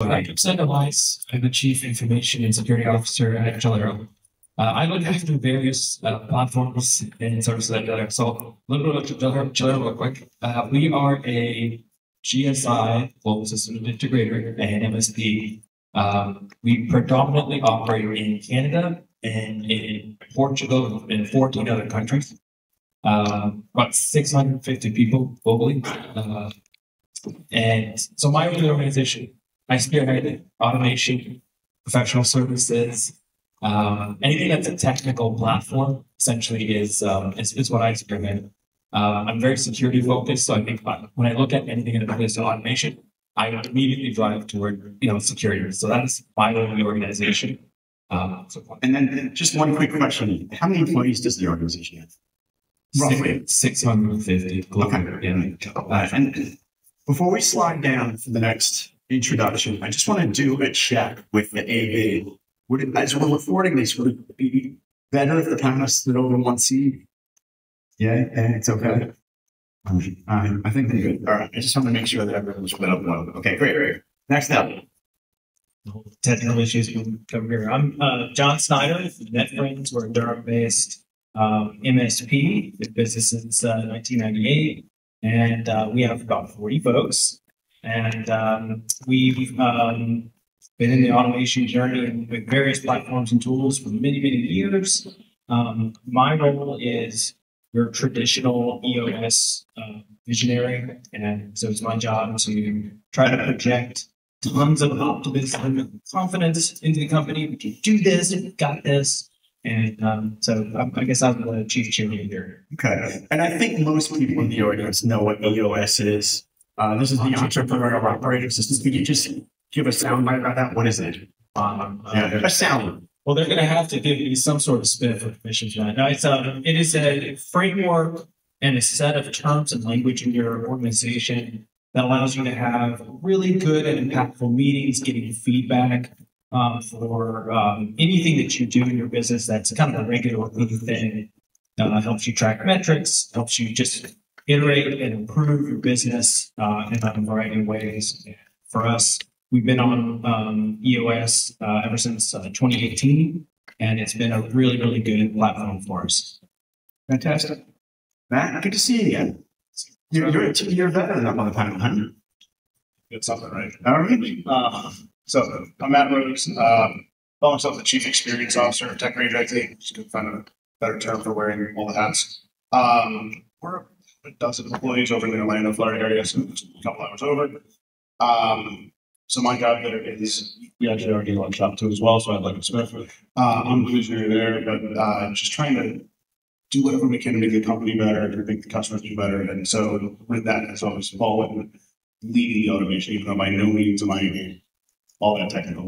I'm Snyder. I'm the Chief Information and Security Officer at Jalero. I look after various platforms and services at Jalero. So a little bit about Jalero real quick. We are a GSI, Global System Integrator, and MSP. We predominantly operate in Canada and in Portugal and 14 other countries. About 650 people globally. And so my organization, I spearhead automation, professional services, anything that's a technical platform. Essentially, is what I spearhead. I'm very security focused, so I think when I look at anything in the place of automation, I immediately drive toward security. So that's my only organization. And then just one quick question: how many employees does the organization have? Roughly 650 globally. Okay. And before we slide down for the next introduction, I just want to do a check with the AV. As we're recording this, would it be better if the panel stood over one seat? Yeah, it's okay. I think they're good. All right. I just want to make sure that everyone was split up well. Okay, great. Next up. Technical issues you can cover here. I'm John Snyder, NetFriends. We're a Durham-based MSP. Been in business since 1998, and we have about 40 folks. And we've been in the automation journey with various platforms and tools for many, many years. My role is your traditional EOS visionary, and so it's my job to try to project tons of optimism and confidence into the company. We can do this, we got this. And so I guess I'm the chief cheerleader. Okay. And I think most people in the audience know what EOS is. This is the Entrepreneurial Operating System. Could you just give a soundbite about that? What is it? A sound. Well, they're going to have to give me some sort of spin for permission for that. No, it is a framework and a set of terms and language in your organization that allows you to have really good and impactful meetings, getting feedback for anything that you do in your business that's kind of a regular thing. Helps you track metrics, helps you just iterate and improve your business in a variety of ways. For us, we've been on EOS ever since 2018, and it's been a really, really good platform for us. Fantastic. Matt, good to see you again. You're better than I'm on the panel, huh? Get something right. All right. So I'm Matt Rewst. Call myself the Chief Experience Officer of Tech Range IT. Just to find a better term for wearing all the hats. We're a dozen employees over in the Orlando, Florida area, so it's a couple hours over. So my job there is, we actually already do lunch shop too as well, so I'd like to Smith. I'm the visionary there, but just trying to do whatever we can to make the company better, to make the customers do better. And so with that, it's always fallen leading the automation, even though by no means am I all that technical.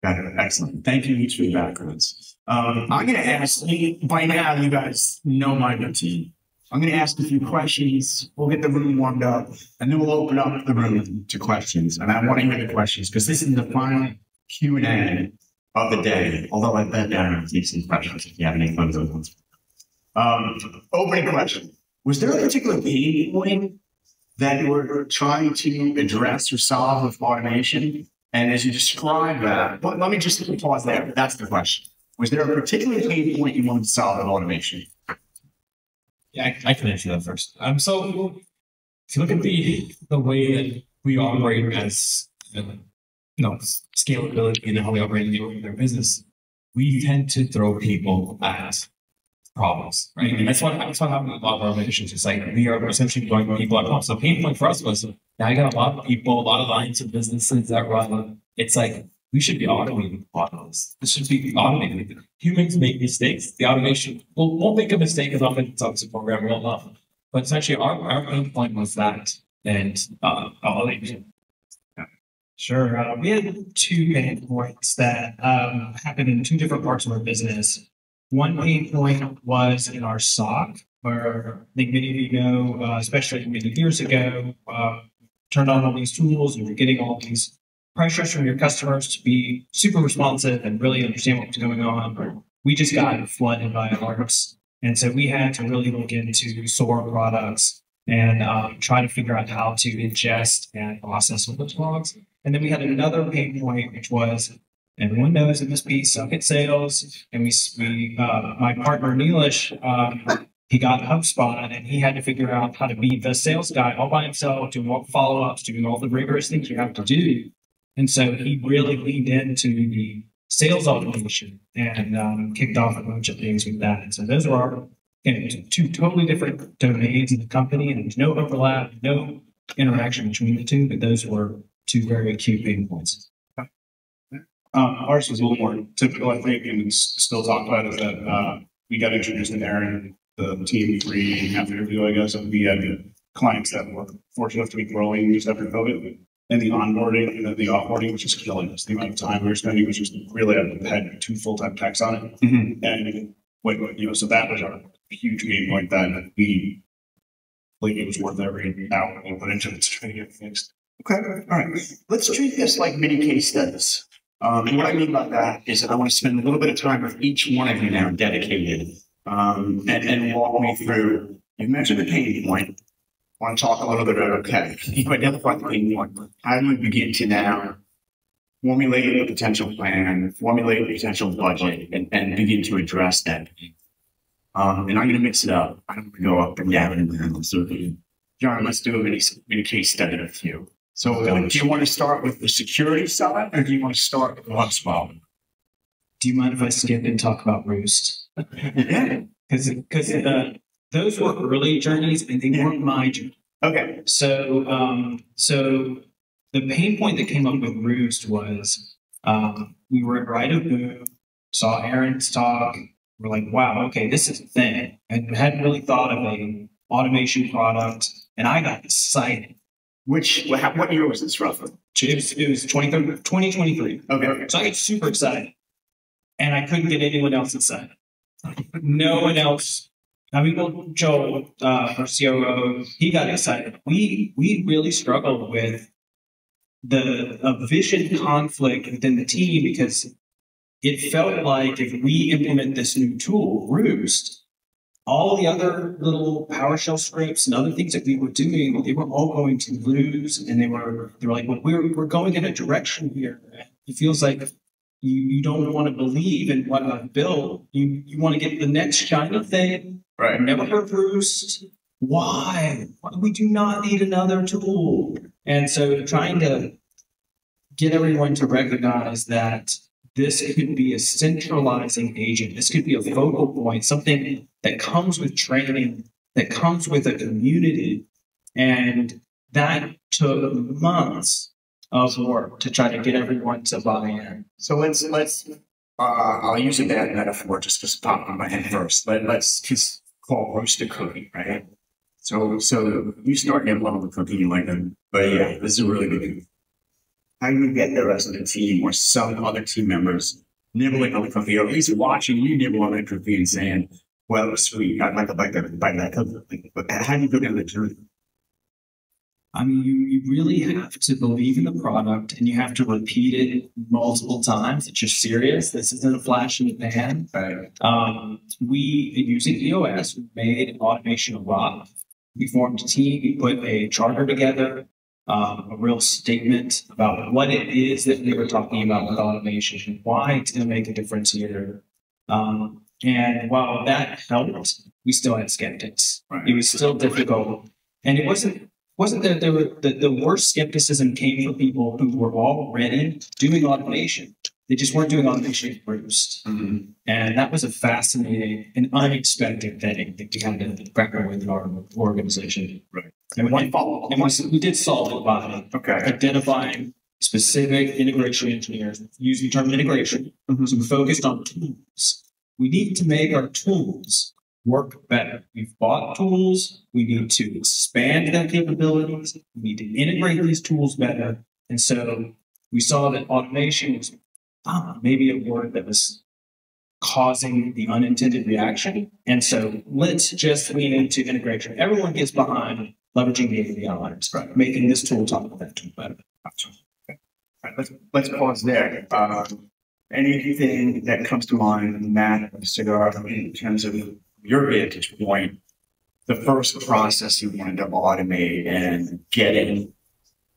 Got it. Excellent. Thank you each for your backgrounds. I'm going to ask, by now you guys know my routine. I'm going to ask a few questions. We'll get the room warmed up, and then we'll open up the room to questions. And I want to hear the questions because this is the final Q&A of the day. Although I bet Aaron will take some questions if you have any fun ones. Opening question. Was there a particular pain point that you were trying to address or solve with automation? And as you describe that, but let me just pause there. That's the question. Was there a particular pain point you wanted to solve with automation? Yeah, I can answer that first. So if you look at the way that we operate as scalability and how we operate in their business, we tend to throw people at problems, right? And that's what happens with a lot of our organizations. It's like we are essentially throwing people at problems. So the pain point for us was now I got a lot of people, a lot of lines of businesses that run. It's like we should be automating a lot of this. This should be automated. Humans make mistakes. The automation won't make a mistake as often as it's programmed well enough. But essentially, our main point was that, and automation. Sure. We had two pain points that happened in two different parts of our business. One pain point was in our SOC, where I think many of you know, especially many years ago, turned on all these tools and you're getting all these pressures from your customers to be super responsive and really understand what's going on. We just got flooded by alerts. And so we had to really look into SOAR products and try to figure out how to ingest and process all those logs. And then we had another pain point, which was everyone knows MSPs suck at sales, and my partner Neelish, he got HubSpot, and he had to figure out how to be the sales guy all by himself, doing all the follow-ups, doing all the rigorous things you have to do. And so he really leaned into the sales automation and kicked off a bunch of things with that. And so those were our two totally different domains in the company, and there's no overlap, no interaction between the two, but those were two very acute pain points. Ours was a little more typical, I think, and it's still talked about is that we got introduced in Aaron, the team 3.5 years ago, I guess, and we had clients that were fortunate enough to be growing just after COVID. And the onboarding and then the offboarding was just killing us. The amount of time we were spending was just really, I had 2 full-time techs on it. Mm-hmm. And so that was our huge gain point that we like it was worth every hour we put into it to try to get it fixed. Okay, all right. Let's treat this like mini case studies. And what I mean by that is that I want to spend a little bit of time with each one of you now, dedicated, and walk me through. You mentioned the pain point. I want to talk a little bit about, okay, you identify the pain point. How do you begin to now formulate a potential plan, formulate a potential budget, and begin to address that? And I'm going to mix it up. I'm going to go up and down. So, John, let's do a mini case study with you. So do you want to start with the security side, or do you want to start with HubSpot? Do you mind if I skip and talk about Rewst? Yeah. Because those were early journeys, and they weren't my journey. Okay. So the pain point that came up with Rewst was we were at Right of Boom, saw Aaron's talk. We're like, wow, okay, this is a thing. And hadn't really thought of an automation product, and I got excited. What year was this roughly? It was 2023. Okay. So I got super excited, and I couldn't get anyone else excited. No one else. I mean, well, Joel, our COO, he got excited. We really struggled with a vision conflict within the team because it felt like if we implement this new tool, Rewst, all the other little PowerShell scripts and other things that we were doing, they were all going to lose. And they were like, well, we're going in a direction here. It feels like you don't want to believe in what I've built. You want to get the next shiny thing. Right. I've never heard of Rewst. Why? We do not need another tool. And so trying to get everyone to recognize that this could be a centralizing agent. This could be a focal point, something that comes with training, that comes with a community. And that took months of work to try to get everyone to buy in. So let's I'll use a bad metaphor just to pop in my head first. Let's just call roast a cookie, right? So you start getting love of the cookie, you like them, but yeah, this is a really good cookie. How do you get the rest of the team or some other team members nibbling on the cookie, or at least watching you nibble on the cookie and saying, well, it was sweet, I'd like to bite that cookie. But how do you go down the journey? I mean, you really have to believe in the product, and you have to repeat it multiple times that you're serious. This isn't a flash in the pan. Right. Using EOS, we made automation a rock. We formed a team. We put a charter together, a real statement about what it is that we were talking about with automation and why it's going to make a difference here. And while that helped, we still had skeptics. Right. It was still difficult, and it wasn't that there were the worst skepticism came from people who were already doing automation. They just weren't doing automation at Rewst. Mm-hmm. And that was a fascinating and unexpected thing that we had to reckon with in our organization. Right. And we did solve it by identifying specific integration engineers, using the term integration. Mm-hmm. So we focused on tools. We need to make our tools work better. We've bought tools. We need to expand their capabilities. We need to integrate these tools better. And so we saw that automation was maybe a word that was causing the unintended reaction. And so let's just lean into integration. Everyone gets behind leveraging the APIs, right? Making this tool talk about that tool better. Okay. All right, let's pause there. Anything that comes to mind, Matt, Cigar, in terms of your vantage point, the first process you wanted to automate and get in,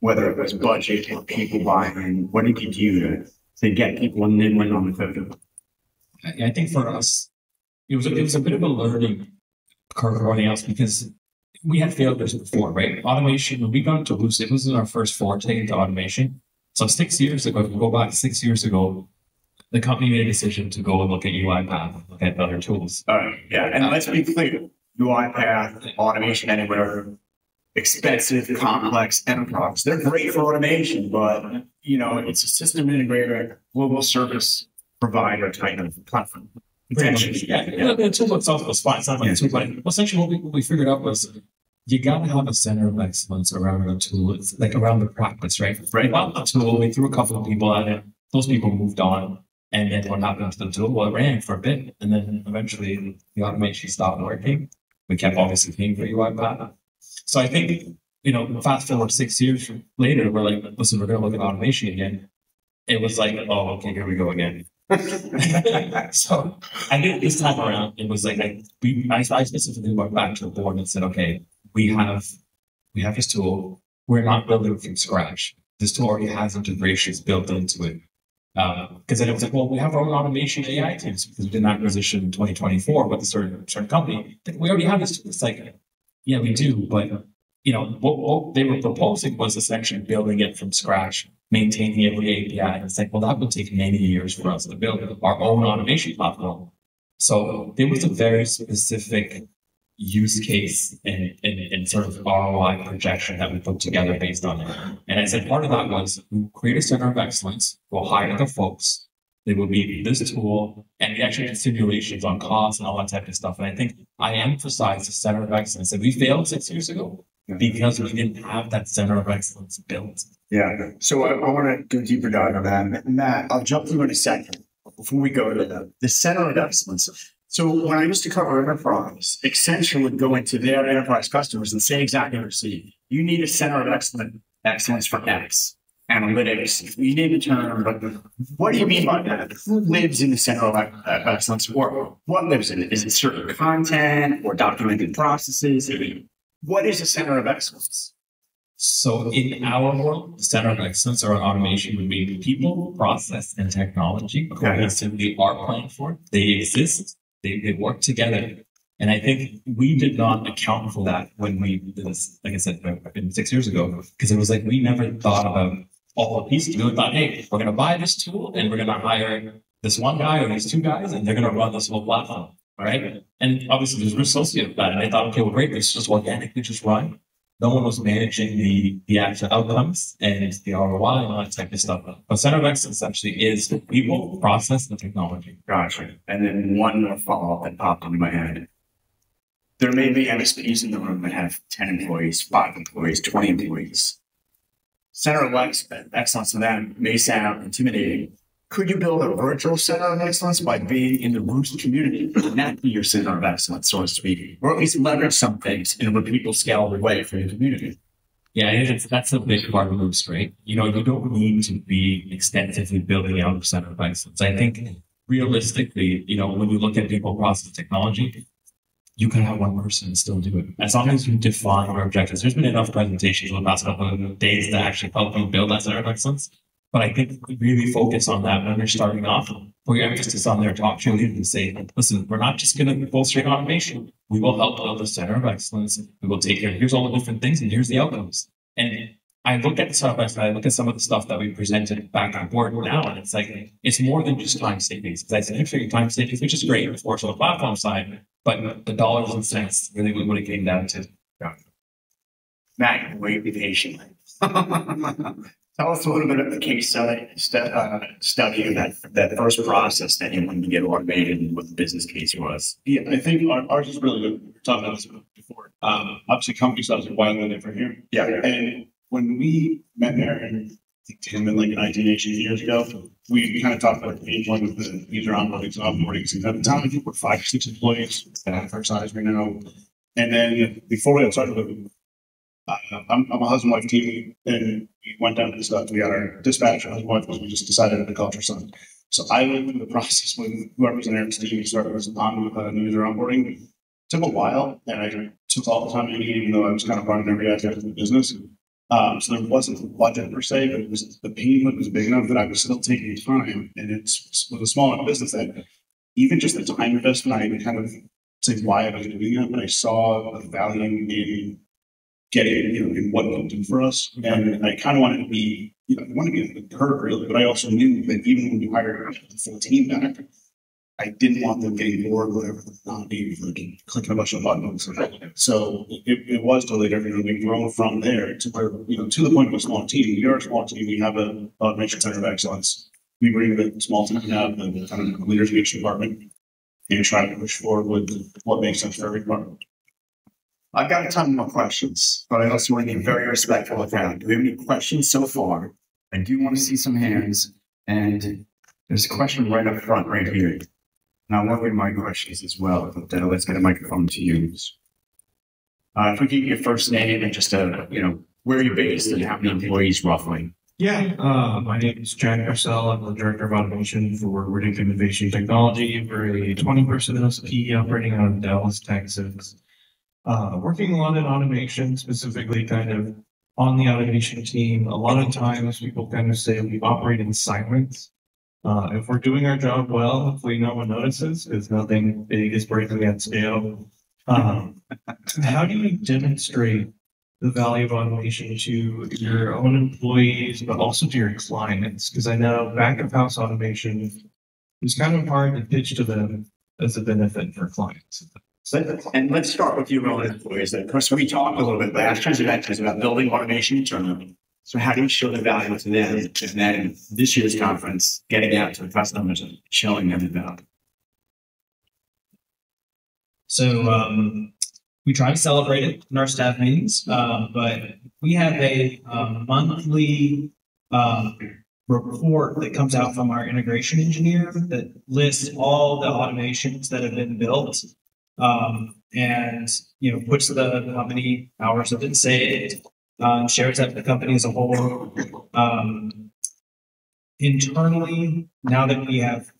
whether it was budget or people buying? What did you do to get people nibbling on the code? I think for us, it was a bit of a learning curve for everything else because we had failures before, right? Automation, when we got into Rewst, it was our first forte into automation. So 6 years ago, if we go back 6 years ago, the company made a decision to go and look at UiPath, look at other tools. All right, yeah, and let's be clear, UiPath, Automation Anywhere, expensive, complex enterprise. They're great for automation, but it's a system integrator, global service provider type of platform. Potentially, yeah. The tool itself was fine. It's not like a tool, but essentially what we figured out was you got to have a center of excellence around the tool. It's like around the practice, right? Right. We bought the tool, we threw a couple of people at it. Those people moved on. And then what happened to the tool? Well, it ran for a bit. And then eventually the automation stopped working. We kept obviously paying for UiPath. So I think, fast forward 6 years later, we're like, listen, we're going to look at automation again. It was like, oh, okay, here we go again. So I think this time around, it was like, I specifically went back to the board and said, okay, we have this tool. We're not building from scratch. This tool already has integrations built into it. Because then it was like, well, we have our own automation AI teams because we did an acquisition in 2024 with a certain company. We already have this tool. It's like, yeah, we do. But, what they were proposing was essentially building it from scratch, maintaining every API. And it's like, well, that would take many years for us to build our own automation platform. So there was a very specific use case and sort of ROI projection that we put together based on it. And I said part of that was we create a center of excellence, we'll hire the folks, they will be this tool, and we actually did simulations on costs and all that type of stuff. And I think I emphasized the center of excellence. And we failed 6 years ago because we didn't have that center of excellence built. Yeah. So I want to go deeper dive on that. Matt, I'll jump through in a second before we go to the center of excellence. So when I used to cover enterprise, Accenture would go into their enterprise customers and say exactly what you're saying. You need a center of excellence for X, analytics. You need a term, but what do you mean by that? Who lives in the center of excellence, or what lives in it? Is it certain content or documented processes? What is a center of excellence? So in our world, the center of excellence or automation would be people, process, and technology cohesively are playing for it. They exist. They work together. And I think we did not account for that when we did this, like I said, 6 years ago, because it was like we never thought about all the pieces. We thought, hey, we're going to buy this tool and we're going to hire this one guy or these two guys and they're going to run this whole platform, right? And obviously there's risk associated with that. And they thought, okay, well, great, this just organically just run. No one was managing the actual outcomes and the ROI and all that type of stuff. But center of excellence essentially is people, process, and technology. Gotcha. And then one more follow-up that popped into my head. There may be MSPs in the room that have 10 employees, 5 employees, 20 employees. Center of excellence to them may sound intimidating. Could you build a virtual center of excellence by being in the Rewst community? Would that be your center of excellence, so to speak? Or at least leverage some things in a repeatable, scalable way for your community? Yeah, I think that's a big part of Rewst, right? You don't need to be extensively building out a center of excellence. I think realistically, when you look at people, process, technology, you can have one person and still do it. As long as you define your objectives. There's been enough presentations over the past couple of days to actually help you build that center of excellence. But I think really focus on that when you're starting off. Put your emphasis on there, talk to your leaders and say, listen, we're not just going to go straight automation. We will help build a center of excellence. We will take care of, here's all the different things and here's the outcomes. And I look at the center of excellence, I look at some of the stuff that we presented back on board now, and it's like, it's more than just time savings. Because I said, figuring time savings, which is great, of course, on the platform side, but the dollars and cents really what it came down to. Yeah. Matt, wait, be patient. Tell us a little bit of the case study of that first process that you wanted to get automated and what the business case was. Yeah, I think ours is really good. We were talking about this before. Obviously, company size is wildly different here. Yeah. And when we met there, and I think Tim in like 19, 18 years ago, we kind of talked about the pain point with the user onboarding and offboarding. So at the time, I think we're 5 or 6 employees at our size right now. And then before we got started, I'm a husband-wife team, and we went down to this stuff. We got our dispatch, husband-wife, we just decided to culture something. So I went through the process when whoever's in Aaron's team started was on user onboarding took a while, and I took all the time I needed, even though I was kind of running every aspect of the business. So there wasn't a budget per se, but it was the pain was big enough that I was still taking time, and it was a small enough business that even just the time investment, I kind of say why I was doing that, but I saw the value in getting, in what it would do for us. And I kind of wanted to be, I wanted to be the hurt really, but I also knew that even when we hired the full team back, I didn't want them getting bored, whatever, not being clicking a bunch of buttons. So it was totally different. We've grown from there to where, to the point of a small team. We are a small team. We have an automation center of excellence. We bring the small team we have, the kind of leaders of each department, and try to push forward with what makes sense for every department. I've got a ton more questions, but I also want to be very respectful of that. Do we have any questions so far? I do want to see some hands, and there's a question right up front, right here. And I'll work with my questions as well, but let's get a microphone to use. If we can get your first name and just where you're based and how many employees roughly. Yeah, my name is Jack Purcell. I'm the Director of Automation for Reddick Innovation Technology. We're a 20-person MSP operating out of Dallas, Texas. Working a lot in automation, specifically kind of on the automation team. A lot of times people kind of say we operate in silence. If we're doing our job well, hopefully no one notices because nothing big is breaking at scale. How do you demonstrate the value of automation to your own employees, but also to your clients? Because I know back of house automation is kind of hard to pitch to them as a benefit for clients. And let's start with your own employees. Of course, we talked a little bit last year's event is about building automation internally. So how do you show the value to them? And then this year's conference, getting out to the customers and showing them the value. So we try to celebrate it in our staff meetings, but we have a monthly report that comes out from our integration engineer that lists all the automations that have been built, and puts how many hours have been saved, shares that with the company as a whole. Internally, now that we have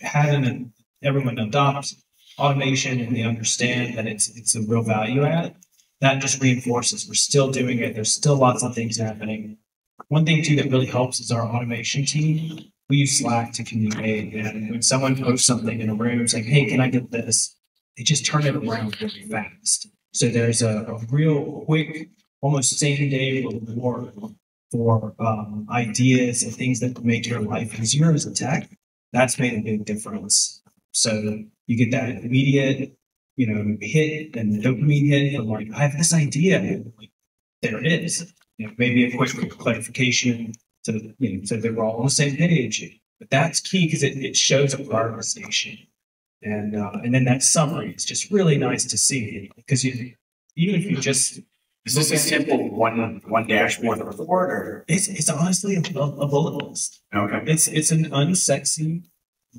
had everyone adopt automation and they understand that it's a real value add, that just reinforces we're still doing it. There's still lots of things happening. One thing too that really helps is our automation team. We use Slack to communicate, and when someone posts something in a room saying, "Hey, can I get this?" they just turn it around really fast. So there's a real quick, almost same-day reward for ideas and things that make your life easier as a tech. That's made a big difference. So you get that immediate, hit and dopamine hit from like, I have this idea. Like, there it is. Maybe a quick clarification so that we're all on the same page. But that's key because it shows a prioritization. And then that summary is just really nice to see because even if you just is this a simple one dashboard report, or it's honestly a bullet list. Okay, it's an unsexy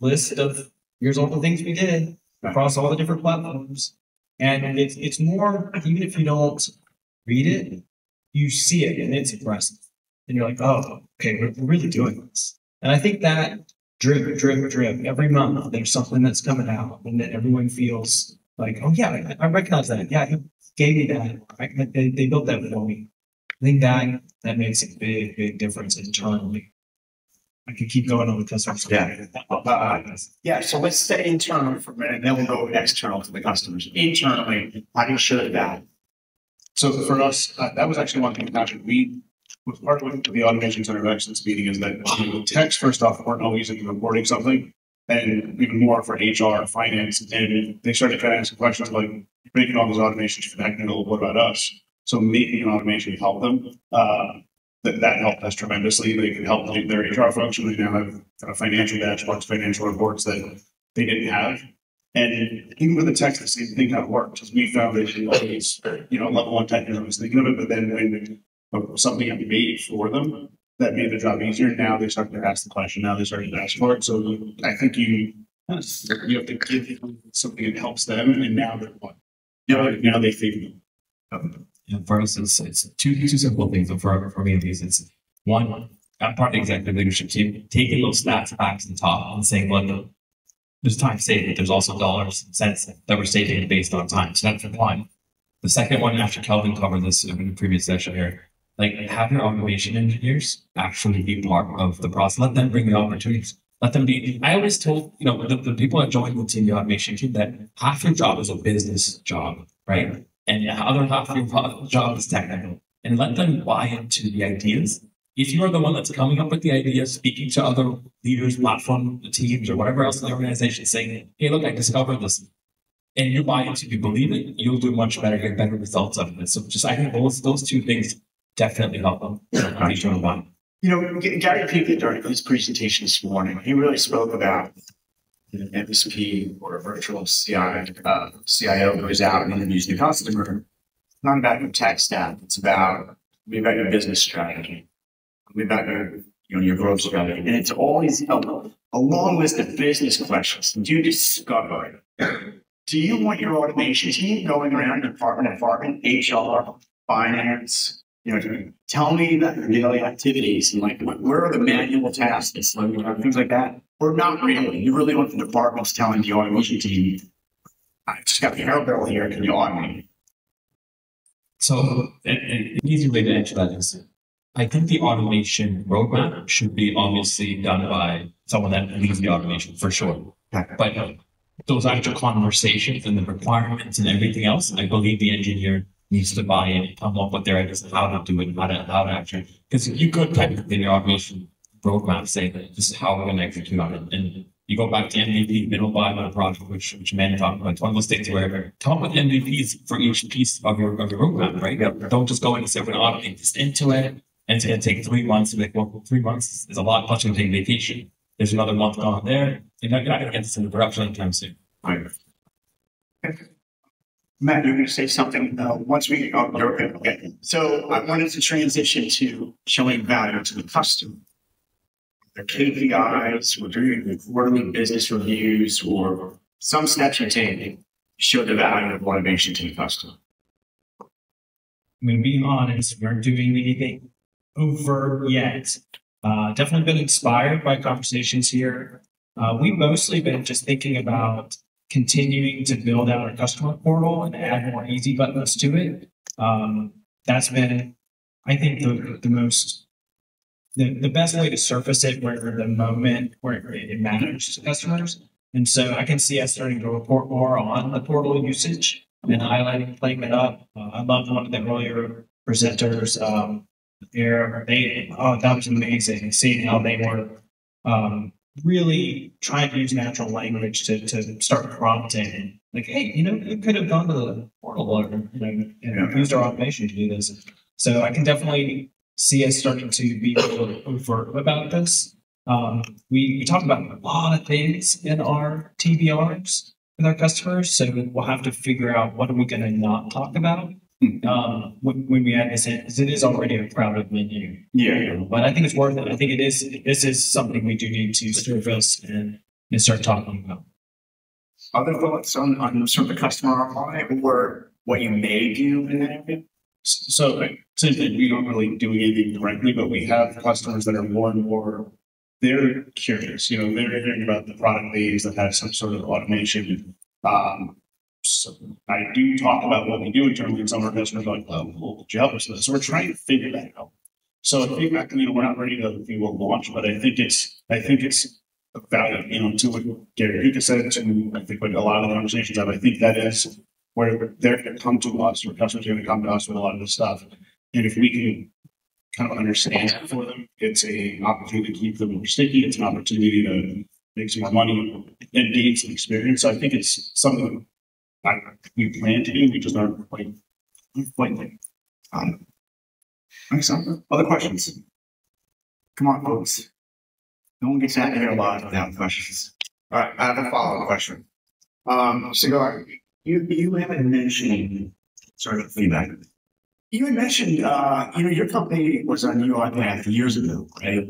list of here's all the things we did across all the different platforms, and it's more even if you don't read it, you see it and it's impressive, and you're like, oh, okay, we're really doing this. And I think that drip every month there's something that's coming out and that everyone feels like, oh yeah, I recognize that. Yeah, he gave me that. They built that for me. I think that makes a big difference internally. I could keep going on the customers. Yeah. So let's stay internal for a minute, and then we'll go external to the customers. Internally, how do you show that? So for us, that was actually one thing that happened. We was part of the automation center of excellence meeting is that the techs first off weren't always into reporting something, and even more for HR, finance, and they started kind of asking questions like, "You're making all these automations for technical. What about us?" So making an automation help them. That helped us tremendously. They could help their HR function. They now have kind of financial dashboards, financial reports that they didn't have. And even with the text, the same thing kind of worked because we found that always, level one technical was thinking of it, but then when something got made for them that made the job easier, now they started to ask the question. Now they started to ask for it. So I think you have to give them something that helps them, and now they're what? Now they favor them. For us, it's two simple things. For me, at least, it's one, I'm part of the executive leadership team, taking those stats back to the top and saying, look, there's time saved. There's also dollars and cents that we're saving based on time. So that's one. The second one, after Kelvin covered this in the previous session here, like have your automation engineers actually be part of the process. Let them bring the opportunities. Let them be. I always told, the people that join the team, the automation team, that half your job is a business job, right? And the other half of your job is technical. And let them buy into the ideas. If you are the one that's coming up with the ideas, speaking to other leaders, platform teams, or whatever else in the organization, saying, hey, look, I discovered this. And you buy into it, you believe it, you'll do much better, get better results out of it. So I think those two things definitely help them. Gary Peak during his presentation this morning, he really spoke about an MSP or a virtual CIO goes out and interviews the customer. It's not about your tech stack. It's about your business strategy. About your growth strategy. And it's always a long list of business questions. Do you discover? Do you want your automation team going around department to department, HR, finance? Tell me about your daily activities and where are the manual tasks, things like that. Or not really. You really want the departments telling the automation team, I just got the hair bill here, can you automate? So an easy way to answer that is, I think the automation roadmap should be obviously done by someone that leads the automation for sure. But those actual conversations and the requirements and everything else, I believe the engineer needs to buy in, come up with their ideas of how to do it, how to actually, because you could technically in your automation roadmap say that this is how we're going to execute on it. And you go back to MVP, middle viable project, which Manny talked about. It's one of those things where come up with MVPs for each piece of your roadmap, right? Don't just go in and say we're going to automate this into it. And it's going to take 3 months. Like, well, 3 months is a lot. Plus, you're taking vacation. There's another month gone there. You're not going to get this into production anytime soon. Right. Matt, you're going to say something once we okay. So I wanted to transition to showing value to the customer. The KPIs, we're doing quarterly business reviews, or some steps you're taking to show the value of automation to the customer. I mean, being honest, we aren't doing anything over yet. Definitely been inspired by conversations here. We've mostly been just thinking about continuing to build out our customer portal and add more easy buttons to it. That's been, I think, the best way to surface it where it matters to customers. And so I can see us starting to report more on the portal usage and highlighting, playing it up. I loved one of the earlier presenters. That was amazing seeing how they were really trying to use natural language to start prompting. Like, hey, you could have gone to the portal and used our automation to do this. So I can definitely see us starting to be a little overt about this. We talk about a lot of things in our TBRs with our customers, so we'll have to figure out what are we going to not talk about when we add this in, because it is already a crowded menu. Yeah. But I think it's worth it. I think this is something we do need to surface and start talking about. Other thoughts on sort of the customer ROI or what you may do in that area? So since we don't really do anything directly, but we have customers that are more and more, they're curious, they're hearing about the product they use that has some sort of automation. So I do talk about what we do internally, and some of our customers are like, well, could you help us with this? So we're trying to figure that out. So I think, we're not ready to do a launch, but I think it's a value, to what Gary Peak said, to I think what a lot of the conversations have. I think that is where they're going to come to us, or customers are going to come to us with a lot of this stuff. And if we can kind of understand it for them, it's an opportunity to keep them more sticky. It's an opportunity to make some more money and gain some experience. So I think it's something we plan to do. We just aren't quite there. Excellent. Other questions? Come on, folks. No one gets out of here alive without questions. All right, I have a follow-up question. Cigar, you haven't mentioned, sorry for feedback. You had mentioned, your company was on UI path years ago, right?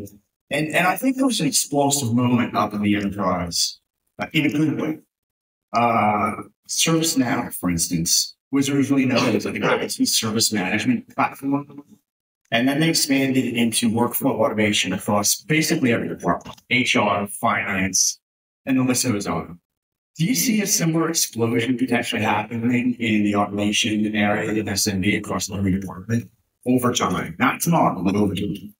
And I think there was an explosive moment up in the enterprise, in a good way. ServiceNow, for instance, was originally known as like an IT service management platform. And then they expanded into workflow automation across basically every department, HR, finance, and the list goes on. Do you see a similar explosion potentially happening in the automation area in SMB across every department over time? Not tomorrow, but over time.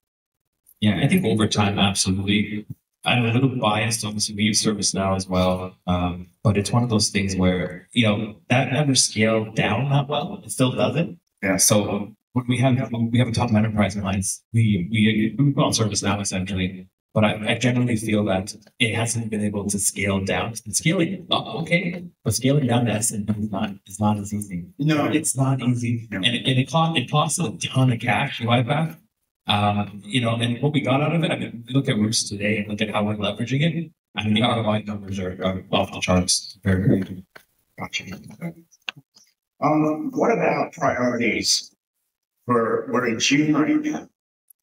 Yeah, I think over time, absolutely. I'm a little biased, obviously, we use ServiceNow as well. But it's one of those things where, that never scaled down that well. It still doesn't. Yeah. So when we have a top enterprise clients, we put on ServiceNow essentially. But I generally feel that it hasn't been able to scale down. It's scaling up, okay, but scaling down to SMB is not as easy. No, It's not easy. No. And it costs a ton of cash, UiPath. And what we got out of it, I mean, we look at Rewst today and look at how we're leveraging it. I mean, the ROI numbers are off the charts. Very, very good. Gotcha. What about priorities? We're in June right now.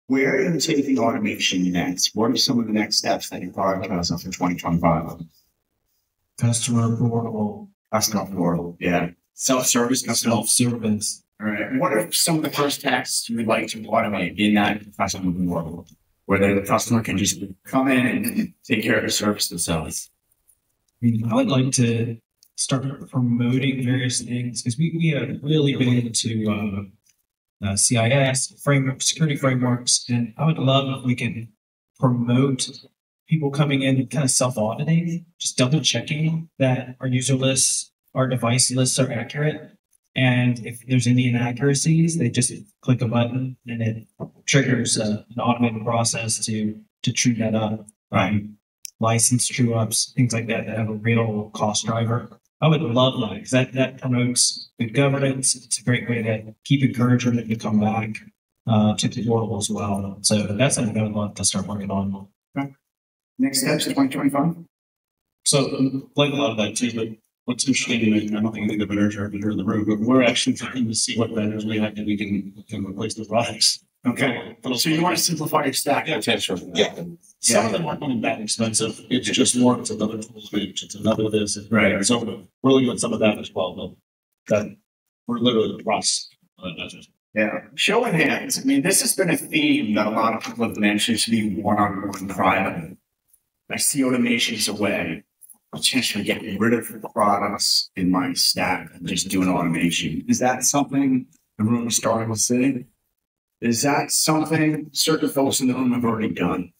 Where are you taking automation next? What are some of the next steps that you prioritize for 2025? Customer portal, Customer portal, yeah. Self-service, self-service. All right. What are some of the first tasks you would like to automate in that customer world, where the customer can just come in and take care of the service themselves? I would like to start promoting various things because we have really been into CIS security frameworks, and I would love if we can promote people coming in and kind of self-auditing, just double checking that our user lists, our device lists are accurate. And if there's any inaccuracies, they just click a button and it triggers an automated process to true that up. License true ups, things like that have a real cost driver. I would love that because that promotes good governance. It's a great way to keep encouraging them to come back to the portal as well. So that's something I would love to start working on. Okay. Next steps, 2025. So, like a lot of that too, but what's interesting, and I don't think any of the vendors are here in the room, but we're actually trying to see what vendors we have that we can replace the products. Okay. So you want to simplify your stack potentially? Yeah. Some of them aren't even that expensive. It's just more, it's another tool switch, it's another this. Right. So we're looking at some of that as well, though. That we're literally in the process. Yeah. Show of hands. I mean, this has been a theme that a lot of people have mentioned to be one-on-one private. I see automations away. Potentially getting rid of products in my stack and just doing automation. Is that something the room is starting to see? Is that something certain folks in the room have already done?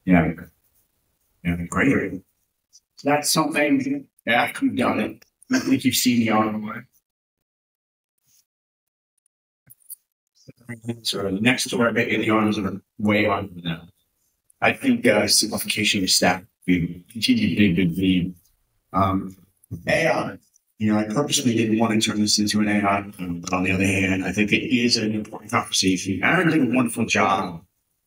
Yeah. Yeah, great. That's something after you've done it. I think you've seen the ROI. So the next door, maybe the arms are way on now. I think simplification of stack we continue to be a big theme. AI, I purposely didn't want to turn this into an AI, but on the other hand, I think it is an important conversation. Aaron did a wonderful job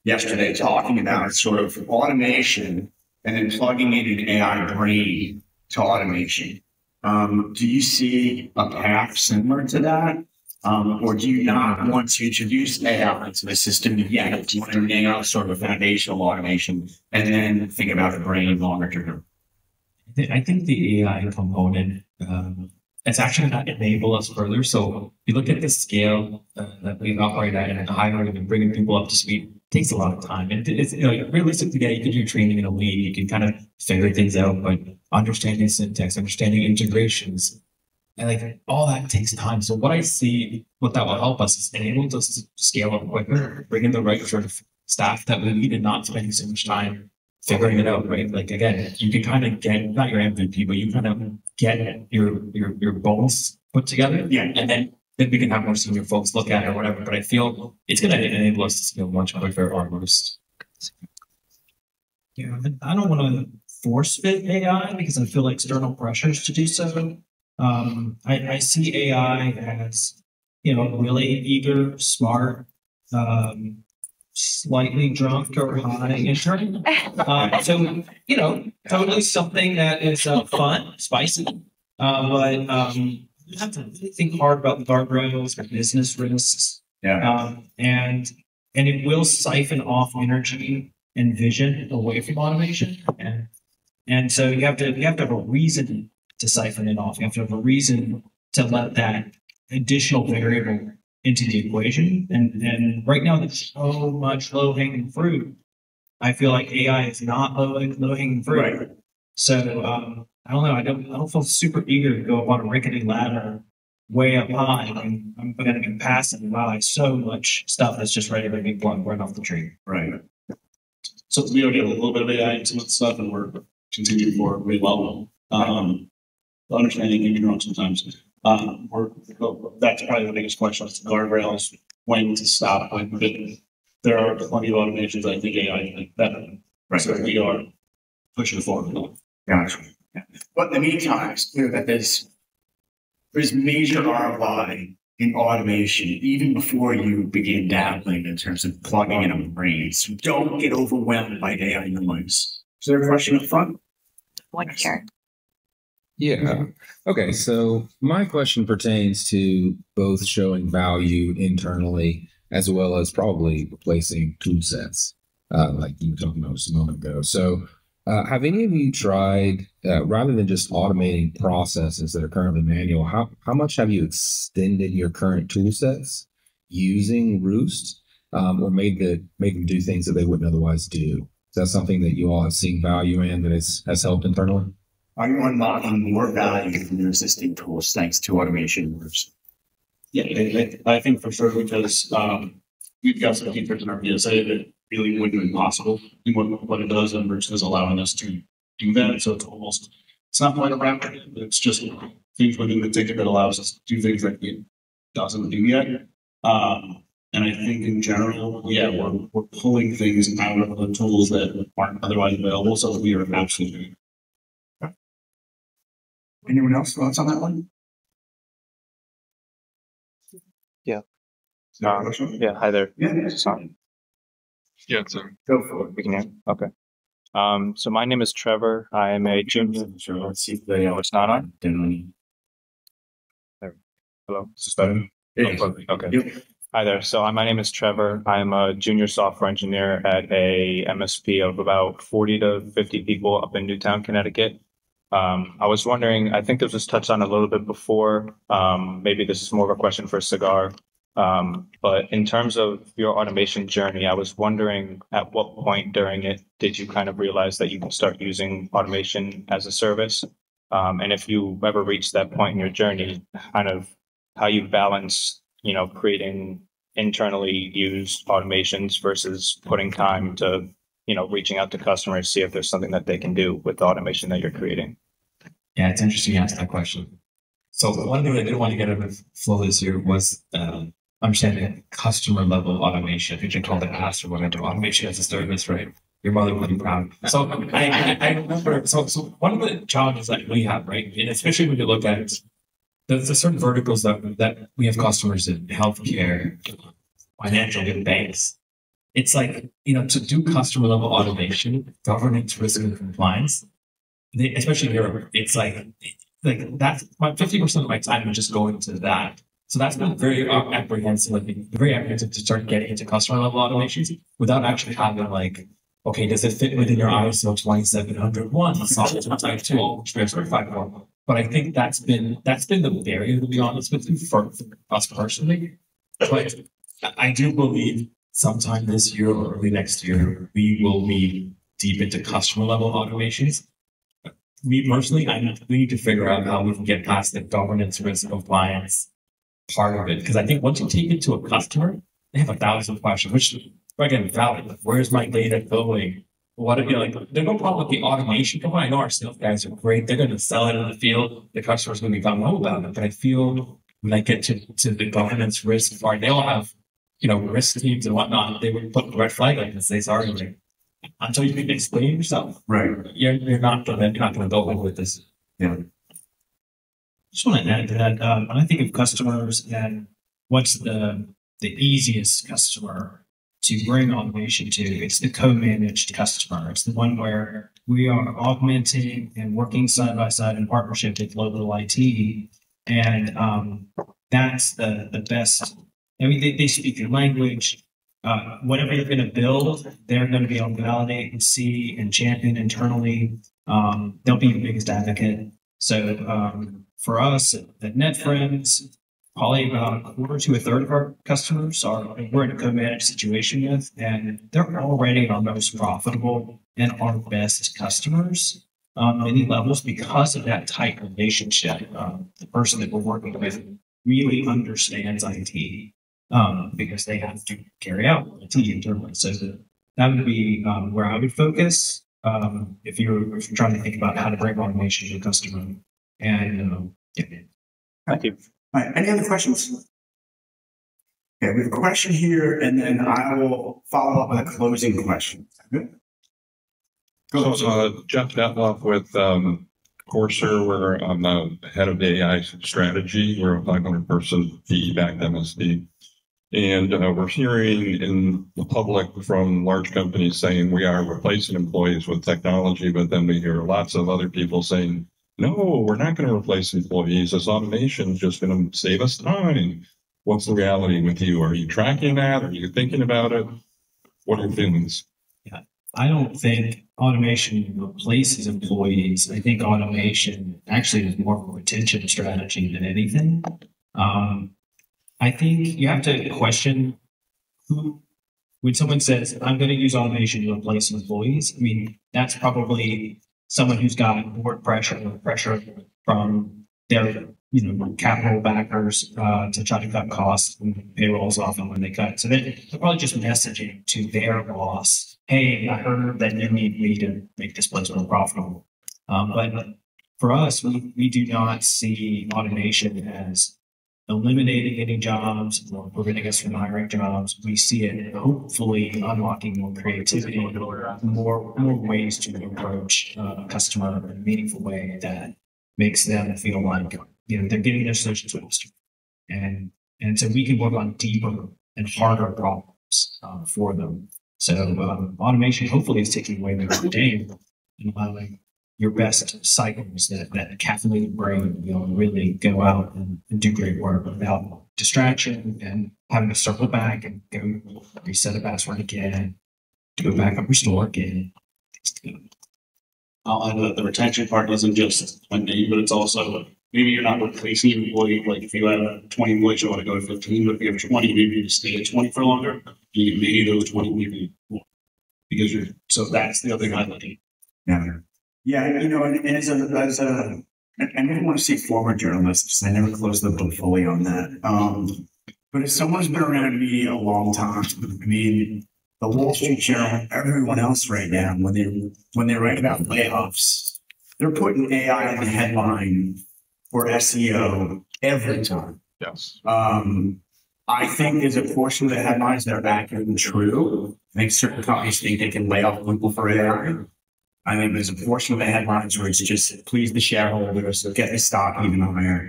yesterday talking about sort of automation and then plugging in an AI brain to automation. Do you see a path similar to that? Or do you not want to introduce AI into the system yet? Do you want to remain on sort of a foundational automation and then think about the brain longer term? I think the AI component, it's actually not enable us further. So if you look at the scale that we operate at and hiring and bringing people up to speed, it takes a lot of time. And it's realistically, yeah, you can do training in a week, you can kind of figure things out, but understanding syntax, understanding integrations, and like all that takes time. So what I see, what that will help us is enable us to scale up quicker, bring in the right sort of staff that we need and not spending so much time figuring it out, right? Like again, you can kind of get not your MVP, but you kind of get your bones put together. Yeah. And then we can have more senior folks look at it or whatever. But I feel it's gonna enable us to scale much quicker almost. Yeah, I don't want to force fit AI because I feel like external pressures to do so. I see AI as, really eager, smart, slightly drunk or high intern. So, totally something that is fun, spicy, but you have to really think hard about the guardrails, the business risks. Yeah. And it will siphon off energy and vision away from automation. And so you have to have a reason to siphon it off. You have to have a reason to let that additional variable into the equation. And right now there's so much low-hanging fruit I feel like AI is not low hanging fruit. Right. So I don't know. I don't feel super eager to go up on a rickety ladder way up high. I mean, I'm going to be passive by so much stuff that's just ready to be plucked right off the tree. Right. So we already have a little bit of AI in some of the stuff, and we're continuing for really well. Understanding can be wrong sometimes. That's probably the biggest question: is the guardrails, when to stop, when. But there are plenty of automations. I think AI can better. Right. So we are pushing forward. Gotcha. Yeah. But in the meantime, it's clear that there's major ROI in automation even before you begin dabbling in terms of plugging in a brain. So don't get overwhelmed by AI noise. Is there a question up front? One here. Yeah. Okay. So my question pertains to both showing value internally as well as probably replacing tool sets, like you were talking about just a moment ago. So have any of you tried, rather than just automating processes that are currently manual, how much have you extended your current tool sets using Rewst, or made them do things that they wouldn't otherwise do? Is that something that you all have seen value in that has helped internally? Are you unlocking more value from your existing tools thanks to automation? Yeah, I think for sure, because we've got some features in our PSA that really wouldn't be possible. And what it does, and Rewst is allowing us to do that. So it's not quite a wrapper, but it's just things within the ticket that allows us to do things that it doesn't do yet. And I think in general, yeah, we're pulling things out of the tools that aren't otherwise available. So we are absolutely. Anyone else thoughts on that one? Yeah. Yeah. Hi there. Yeah. Yeah, sir. Go for it. We can hear. Okay. So my name is Trevor. I am a junior. Sure. Let's see if they It's not on. Definitely. Hello. Is this better? Okay. Yep. Hi there. So my name is Trevor. I'm a junior software engineer at a MSP of about 40 to 50 people up in Newtown, Connecticut. I was wondering, I think this was touched on a little bit before. Maybe this is more of a question for Cigar. But in terms of your automation journey, I was wondering at what point during it did you kind of realize that you can start using automation as a service? And if you ever reached that point in your journey, kind of how you balance, creating internally used automations versus putting time to, reaching out to customers, see if there's something that they can do with the automation that you're creating. Yeah, it's interesting you asked that question. So one thing that I didn't want to get out of flow this year was understanding customer level automation, which I call it after when I do automation as a service, right? Your mother would be proud. So I remember, so one of the challenges that we have, right? And especially when you look at the certain verticals that we have customers in, healthcare, financial, and banks. It's like, to do customer level automation, governance, risk, and compliance, especially in Europe, it's like that's 50% of my time is just going to that. So that's been very apprehensive, very apprehensive to start getting into customer level automations without actually having okay, does it fit within your ISO 27001 software type 2, which we are certified for? But I think that's been the barrier, to be honest with you, for us personally. But I do believe sometime this year or early next year, we will be deep into customer level automations. Me personally, we need to figure out how we can get past the governance, risk, and compliance part of it. Because I think once you take it to a customer, they have 1,000 questions, which again, valid. Where's my data going? What there's no problem with the automation component. I know our sales guys are great. They're going to sell it in the field. The customer's going to be gung-ho about it. But I feel when I get to the governance risk part, they all have, risk teams and whatnot. They would put the red flag and say, sorry, until you can explain yourself. Right. You're not gonna go with this. Yeah. Just want to add to that. When I think of customers and what's the easiest customer to bring automation to, it's the co-managed customer. It's the one where we are augmenting and working side by side in partnership with local IT. And that's the best. I mean, they speak your language. Whatever you're going to build, they're going to be able to validate and see and champion internally. They'll be your biggest advocate. So for us at NetFriends, probably about a quarter to a third of our customers we're in a co-managed situation with, and they're already our most profitable and our best customers on many levels because of that tight relationship. The person that we're working with really understands IT because they have to carry out IT internally. So that would be where I would focus if you're trying to think about how to bring automation to a customer. And yeah. Thank you. All right, any other questions? Okay, we have a question here, and then I will follow up with a closing question. Good? So, Jeff Detloff with Corsair, where I'm the head of the AI strategy. We're a 500-person PE-backed MSP. And we're hearing in the public from large companies saying we are replacing employees with technology, but then we hear lots of other people saying, no, we're not going to replace employees. This automation is just going to save us time. What's the reality with you? Are you tracking that? Are you thinking about it? What are your feelings? Yeah, I don't think automation replaces employees. I think automation actually is more of a retention strategy than anything. I think you have to question who, when someone says, I'm going to use automation to replace employees, I mean, that's probably someone who's got more pressure from their capital backers to try to cut costs and payrolls off and when they cut. So they're probably just messaging to their boss, hey, I heard that you need me to make this place more profitable. But for us, we do not see automation as eliminating any jobs or preventing us from hiring jobs. We see it hopefully unlocking more creativity, more ways to approach a customer in a meaningful way that makes them feel like they're getting their solutions with us. And so we can work on deeper and harder problems for them. So automation hopefully is taking away their day and allowing your best cycles, that caffeinated brain, really go out and do great work without distraction and having to circle back and go reset a password again, do a backup restore again. I'll add that the retention part isn't just a name, but it's also maybe you're not replacing an employee. Like if you have 20 employees, you want to go to 15, but if you have 20, maybe you stay at 20 for longer. You maybe those 20 maybe more. Because so that's the other thing I'm looking at. Yeah, and as a, I never want to say former journalist because I never closed the book fully on that. But as someone who's been around media a long time, I mean, the Wall Street Journal, everyone else right now, when they write about layoffs, they're putting AI in the headline for SEO every time. Yes. I think there's a portion of the headlines that are accurate and true. I think certain companies think they can lay off people for AI. I think there's a portion of the headlines where it's just please the shareholders, get the stock even higher.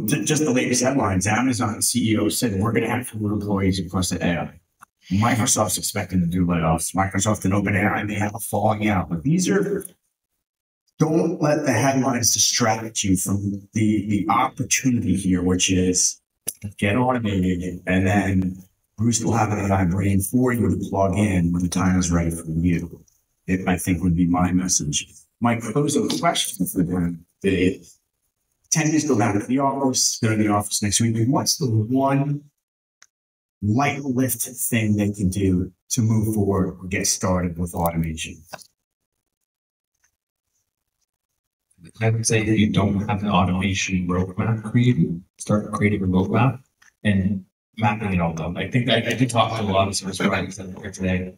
Just the latest headlines, Amazon CEO said we're going to have fewer employees because of AI. Microsoft's expecting to do layoffs. Microsoft and OpenAI may have a falling out. But don't let the headlines distract you from the opportunity here, which is get automated, and then Rewst will have an AI brain for you to plug in when the time is right for you. It, I think, would be my message. My closing question for them is, 10 days go down to the office, they're in the office next week. What's the one light lift thing they can do to move forward or get started with automation? I would say if you don't have an automation roadmap created, start creating a roadmap and mapping it all out. I think I did talk to a lot of service providers that are here today.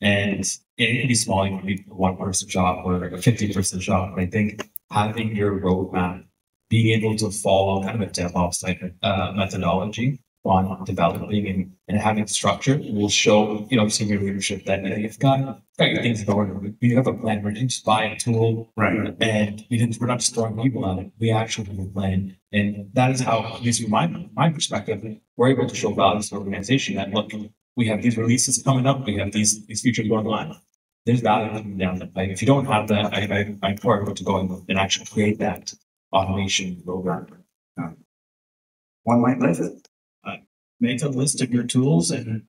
And it can be small, it can be a 1-person shop or a 50-person shop. But I think having your roadmap, being able to follow kind of a DevOps type methodology on developing and having structure will show, senior leadership that you've got your things in order. We have a plan. We didn't just buy a tool, right? And we're not just throwing people at it. We actually have a plan. And that is how, at least from my perspective, we're able to show value to the organization that, look, we have these releases coming up. We have these features going on. There's value coming down the pipe. If you don't have that, I implore you to go and actually create that automation roadmap. One might live it. Make a list of your tools and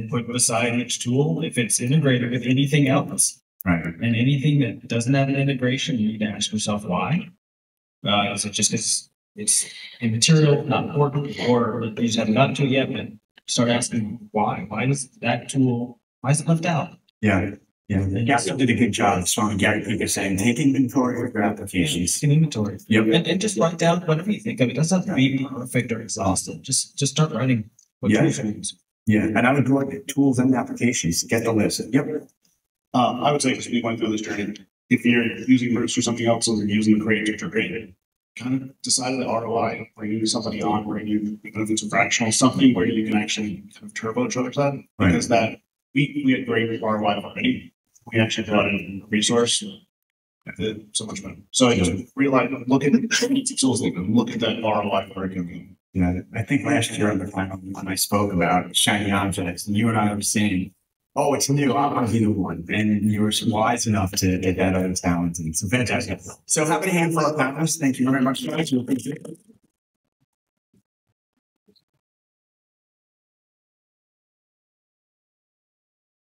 put beside each tool if it's integrated with anything else. Right. And anything that doesn't have an integration, you need to ask yourself why. Is it just because it's immaterial, not important, or you just haven't gotten to it yet, but start asking why. Why is that tool, why is it left out? Yeah. Yeah. Gaston did a good job. Strong Gary Peter saying, take inventory of your applications. Take an inventory. Yep. And just write down whatever you think of. It doesn't have to be perfect or exhaustive. Just start writing what tools you use. Yeah. And I would go at tools and applications. Get the list. Yep. I would say, because we went through this journey, if you're using Rewst or something else, or you're using the creative to create, kind of decide the ROI, bring somebody on, bring you, even if it's a fractional, something where you can actually kind of turbocharge that. Because that we had great ROI already. We actually brought in a resource. So much better. So I just realized, look at that ROI for it. Yeah, I think last year on the final when I spoke about shiny objects, and you and I were saying, "Oh, it's new. I want to be the one," and you were wise enough to get that other talent. And so fantastic. So, have a hand for our panelists. Thank you very much, guys. We appreciate it.